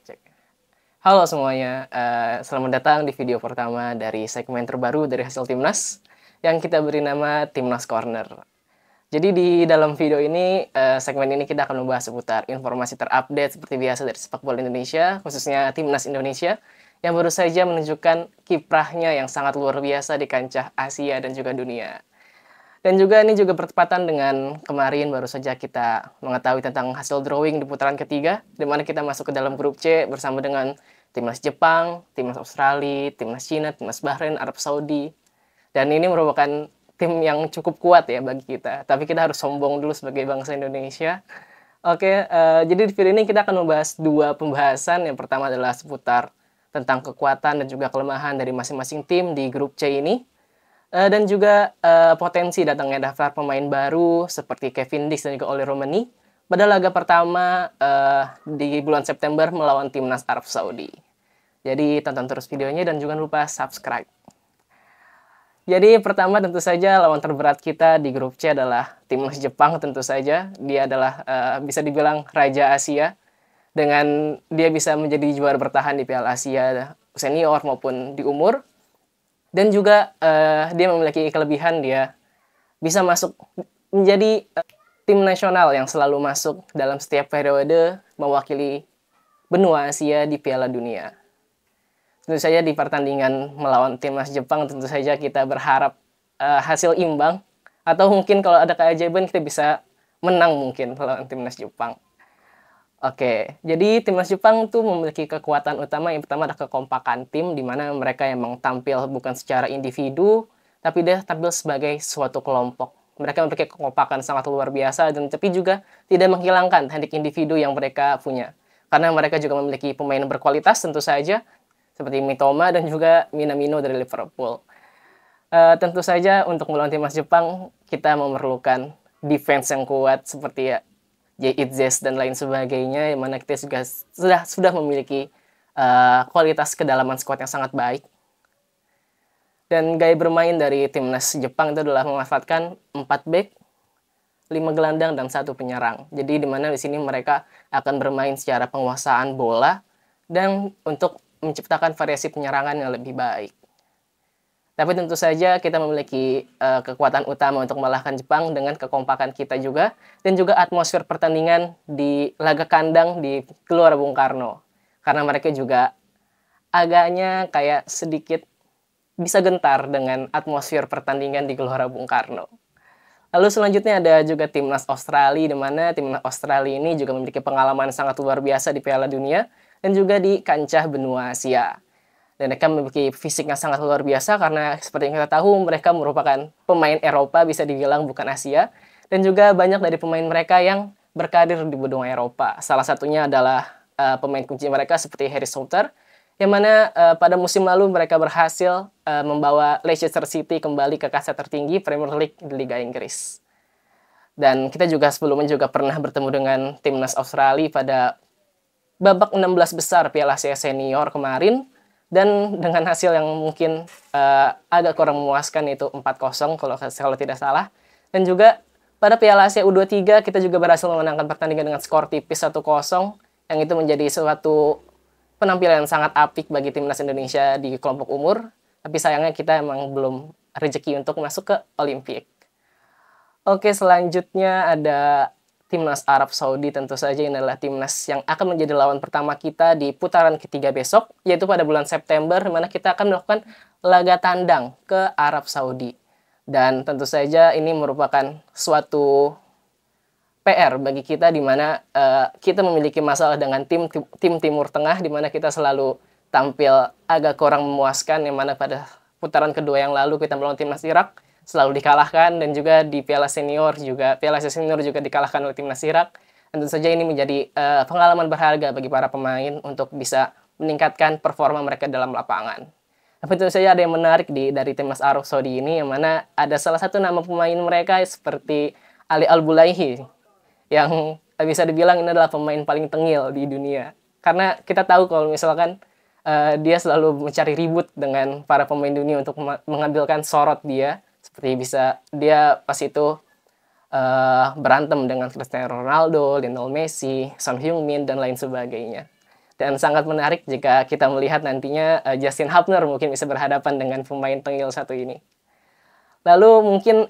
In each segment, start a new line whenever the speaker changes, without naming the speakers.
Cek. Halo semuanya, selamat datang di video pertama dari segmen terbaru dari hasil Timnas yang kita beri nama Timnas Corner. Jadi di dalam video ini, segmen ini kita akan membahas seputar informasi terupdate seperti biasa dari sepak bola Indonesia, khususnya Timnas Indonesia yang baru saja menunjukkan kiprahnya yang sangat luar biasa di kancah Asia dan juga dunia. Dan juga ini juga bertepatan dengan kemarin baru saja kita mengetahui tentang hasil drawing di putaran ketiga, di mana kita masuk ke dalam grup C bersama dengan Timnas Jepang, Timnas Australia, Timnas Cina, Timnas Bahrain, Arab Saudi. Dan ini merupakan tim yang cukup kuat ya bagi kita. Tapi kita harus sombong dulu sebagai bangsa Indonesia. Oke, jadi di video ini kita akan membahas dua pembahasan. Yang pertama adalah seputar tentang kekuatan dan juga kelemahan dari masing-masing tim di grup C ini. Dan juga potensi datangnya daftar pemain baru seperti Kevin Dix dan juga Oli Romani pada laga pertama di bulan September melawan Timnas Arab Saudi. Jadi tonton terus videonya dan jangan lupa subscribe. Jadi pertama tentu saja lawan terberat kita di grup C adalah Timnas Jepang tentu saja. Dia adalah bisa dibilang Raja Asia. Dengan dia bisa menjadi juara bertahan di Piala Asia senior maupun di umur. Dan juga dia memiliki kelebihan dia bisa masuk menjadi tim nasional yang selalu masuk dalam setiap periode mewakili benua Asia di Piala Dunia. Tentu saja di pertandingan melawan Timnas Jepang tentu saja kita berharap hasil imbang. Atau mungkin kalau ada keajaiban kita bisa menang mungkin melawan Timnas Jepang. Oke, jadi Timnas Jepang tuh memiliki kekuatan utama yang pertama adalah kekompakan tim, di mana mereka emang tampil bukan secara individu, tapi dia tampil sebagai suatu kelompok. Mereka memiliki kekompakan sangat luar biasa, dan tapi juga tidak menghilangkan teknik individu yang mereka punya. Karena mereka juga memiliki pemain berkualitas tentu saja, seperti Mitoma dan juga Minamino dari Liverpool. Tentu saja untuk melawan Timnas Jepang, kita memerlukan defense yang kuat seperti Itzes dan lain sebagainya, yang mana kita juga sudah memiliki kualitas kedalaman skuad yang sangat baik. Dan gaya bermain dari Timnas Jepang itu adalah memanfaatkan 4 back, 5 gelandang dan 1 penyerang. Jadi di mana di sini mereka akan bermain secara penguasaan bola dan untuk menciptakan variasi penyerangan yang lebih baik. Tapi tentu saja kita memiliki kekuatan utama untuk mengalahkan Jepang dengan kekompakan kita juga. Dan juga atmosfer pertandingan di laga kandang di Gelora Bung Karno. Karena mereka juga agaknya kayak sedikit bisa gentar dengan atmosfer pertandingan di Gelora Bung Karno. Lalu selanjutnya ada juga Timnas Australia, di mana Timnas Australia ini juga memiliki pengalaman sangat luar biasa di Piala Dunia. Dan juga di kancah benua Asia. Dan mereka memiliki fisik yang sangat luar biasa karena seperti yang kita tahu mereka merupakan pemain Eropa bisa dibilang bukan Asia. Dan juga banyak dari pemain mereka yang berkarir di benua Eropa. Salah satunya adalah pemain kunci mereka seperti Harry Souter. Yang mana pada musim lalu mereka berhasil membawa Leicester City kembali ke kasta tertinggi Premier League di Liga Inggris. Dan kita juga sebelumnya juga pernah bertemu dengan Timnas Australia pada babak 16 besar Piala Asia Senior kemarin. Dan dengan hasil yang mungkin agak kurang memuaskan yaitu 4-0 kalau tidak salah. Dan juga pada Piala Asia U23 kita juga berhasil memenangkan pertandingan dengan skor tipis 1-0. Yang itu menjadi suatu penampilan yang sangat apik bagi Timnas Indonesia di kelompok umur. Tapi sayangnya kita emang belum rezeki untuk masuk ke Olimpik. Oke, selanjutnya ada Timnas Arab Saudi. Tentu saja ini adalah timnas yang akan menjadi lawan pertama kita di putaran ketiga besok, yaitu pada bulan September, di mana kita akan melakukan laga tandang ke Arab Saudi. Dan tentu saja ini merupakan suatu PR bagi kita, di mana kita memiliki masalah dengan tim Timur Tengah, di mana kita selalu tampil agak kurang memuaskan, yang mana pada putaran kedua yang lalu kita melawan Timnas Irak, selalu dikalahkan, dan juga di Piala Asia Senior juga dikalahkan oleh Timnas Irak. Dan tentu saja ini menjadi pengalaman berharga bagi para pemain untuk bisa meningkatkan performa mereka dalam lapangan. Tapi tentu saja ada yang menarik dari Timnas Arab Saudi ini, yang mana ada salah satu nama pemain mereka seperti Ali Al-Bulaihi, yang bisa dibilang ini adalah pemain paling tengil di dunia. Karena kita tahu kalau misalkan dia selalu mencari ribut dengan para pemain dunia untuk mengambilkan sorot dia. Seperti bisa dia pas itu berantem dengan Cristiano Ronaldo, Lionel Messi, Son Heung-min, dan lain sebagainya. Dan sangat menarik jika kita melihat nantinya Justin Hubner mungkin bisa berhadapan dengan pemain tengil satu ini. Lalu mungkin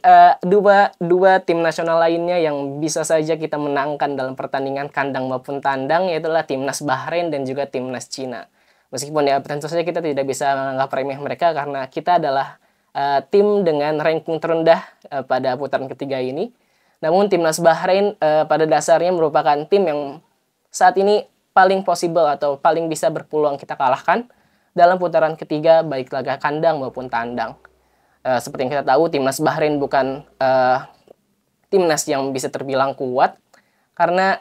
dua tim nasional lainnya yang bisa saja kita menangkan dalam pertandingan kandang maupun tandang, yaitu timnas Bahrain dan juga timnas Cina. Meskipun ya tentu saja kita tidak bisa menganggap remeh mereka karena kita adalah tim dengan ranking terendah pada putaran ketiga ini. Namun timnas Bahrain pada dasarnya merupakan tim yang saat ini paling possible atau paling bisa berpeluang kita kalahkan dalam putaran ketiga baik laga kandang maupun tandang. Seperti yang kita tahu, timnas Bahrain bukan timnas yang bisa terbilang kuat karena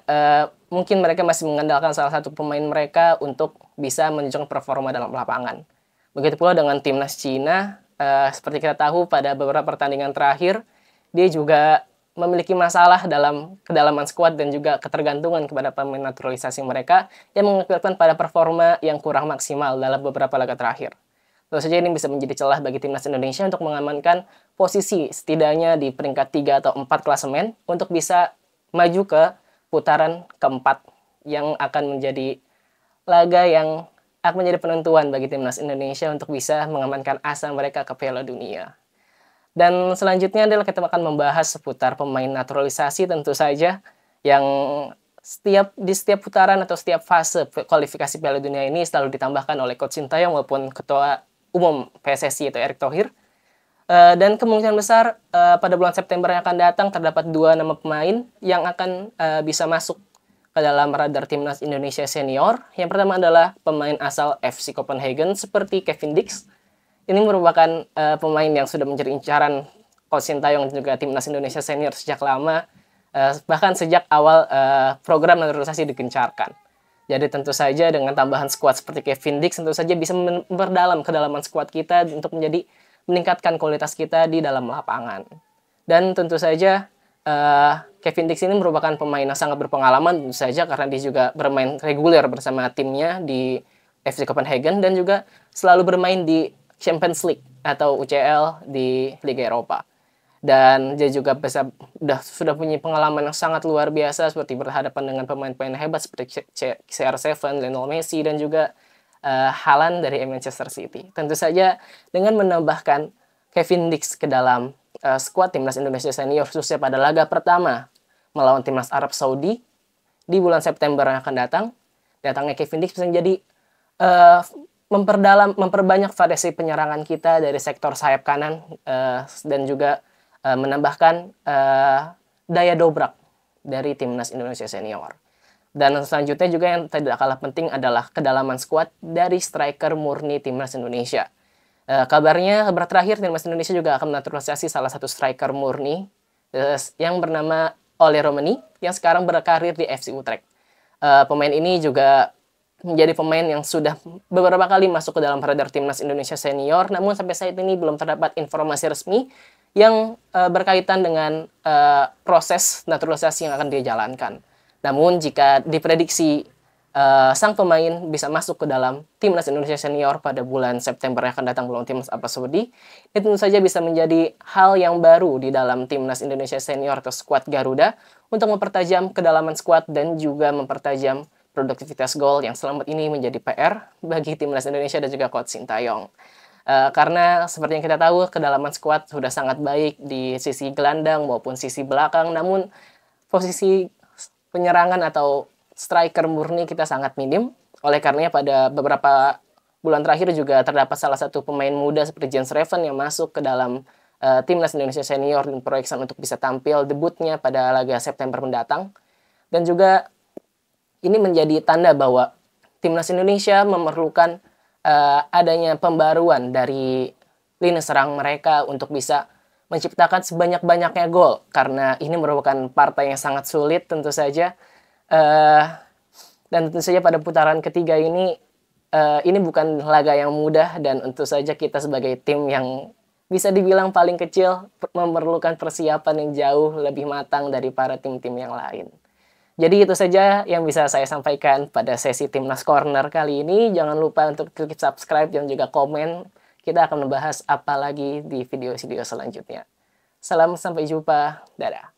mungkin mereka masih mengandalkan salah satu pemain mereka untuk bisa menunjukkan performa dalam lapangan. Begitu pula dengan timnas Cina, seperti kita tahu pada beberapa pertandingan terakhir, dia juga memiliki masalah dalam kedalaman skuad dan juga ketergantungan kepada pemain naturalisasi mereka yang mengakibatkan pada performa yang kurang maksimal dalam beberapa laga terakhir. Tentu saja ini bisa menjadi celah bagi timnas Indonesia untuk mengamankan posisi setidaknya di peringkat 3 atau 4 klasemen untuk bisa maju ke putaran keempat yang akan menjadi laga yang akan menjadi penentuan bagi timnas Indonesia untuk bisa mengamankan asa mereka ke Piala Dunia. Dan selanjutnya adalah kita akan membahas seputar pemain naturalisasi tentu saja yang di setiap putaran atau setiap fase kualifikasi Piala Dunia ini selalu ditambahkan oleh Coach Sintayong maupun Ketua Umum PSSI atau Erick Thohir. Dan kemungkinan besar pada bulan September yang akan datang terdapat 2 nama pemain yang akan bisa masuk ke dalam radar timnas Indonesia senior. Yang pertama adalah pemain asal FC Copenhagen seperti Kevin Dix. Ini merupakan pemain yang sudah menjadi incaran Coach Sintayong dan juga timnas Indonesia senior sejak lama, bahkan sejak awal program naturalisasi digencarkan. Jadi tentu saja dengan tambahan skuad seperti Kevin Dix tentu saja bisa memperdalam kedalaman skuad kita untuk meningkatkan kualitas kita di dalam lapangan. Dan tentu saja Kevin Dix ini merupakan pemain yang sangat berpengalaman tentu saja karena dia juga bermain reguler bersama timnya di FC Copenhagen dan juga selalu bermain di Champions League atau UCL di Liga Eropa. Dan dia juga sudah punya pengalaman yang sangat luar biasa seperti berhadapan dengan pemain-pemain hebat seperti CR7, Lionel Messi, dan juga Haaland dari Manchester City. Tentu saja dengan menambahkan Kevin Dix ke dalam skuad timnas Indonesia senior khususnya pada laga pertama melawan timnas Arab Saudi di bulan September yang akan datang, datangnya Kevin Dix bisa menjadi memperbanyak variasi penyerangan kita dari sektor sayap kanan dan juga menambahkan daya dobrak dari timnas Indonesia senior. Dan selanjutnya juga yang tidak kalah penting adalah kedalaman skuad dari striker murni timnas Indonesia. Kabar terakhir timnas Indonesia juga akan menaturalisasi salah satu striker murni yang bernama Ole Romani yang sekarang berkarir di FC Utrecht. Pemain ini juga menjadi pemain yang sudah beberapa kali masuk ke dalam radar timnas Indonesia senior, namun sampai saat ini belum terdapat informasi resmi yang berkaitan dengan proses naturalisasi yang akan dia jalankan. Namun jika diprediksi sang pemain bisa masuk ke dalam timnas Indonesia senior pada bulan September yang akan datang melawan timnas Arab Saudi, itu tentu saja bisa menjadi hal yang baru di dalam timnas Indonesia senior atau skuad Garuda untuk mempertajam kedalaman skuad dan juga mempertajam produktivitas gol yang selama ini menjadi PR bagi timnas Indonesia dan juga Coach Sintayong. Karena seperti yang kita tahu, kedalaman skuad sudah sangat baik di sisi gelandang maupun sisi belakang, namun posisi penyerangan atau striker murni kita sangat minim. Oleh karenanya pada beberapa bulan terakhir juga terdapat salah satu pemain muda seperti Jens Reven yang masuk ke dalam timnas Indonesia senior dan proyeksi untuk bisa tampil debutnya pada laga September mendatang. Dan juga ini menjadi tanda bahwa timnas Indonesia memerlukan adanya pembaruan dari lini serang mereka untuk bisa menciptakan sebanyak-banyaknya gol. Karena ini merupakan partai yang sangat sulit tentu saja. Dan tentu saja pada putaran ketiga ini bukan laga yang mudah. Dan tentu saja kita sebagai tim yang bisa dibilang paling kecil memerlukan persiapan yang jauh lebih matang dari para tim-tim yang lain. Jadi itu saja yang bisa saya sampaikan pada sesi Timnas Corner kali ini. Jangan lupa untuk klik subscribe dan juga komen. Kita akan membahas apa lagi di video-video selanjutnya. Salam, sampai jumpa. Dadah.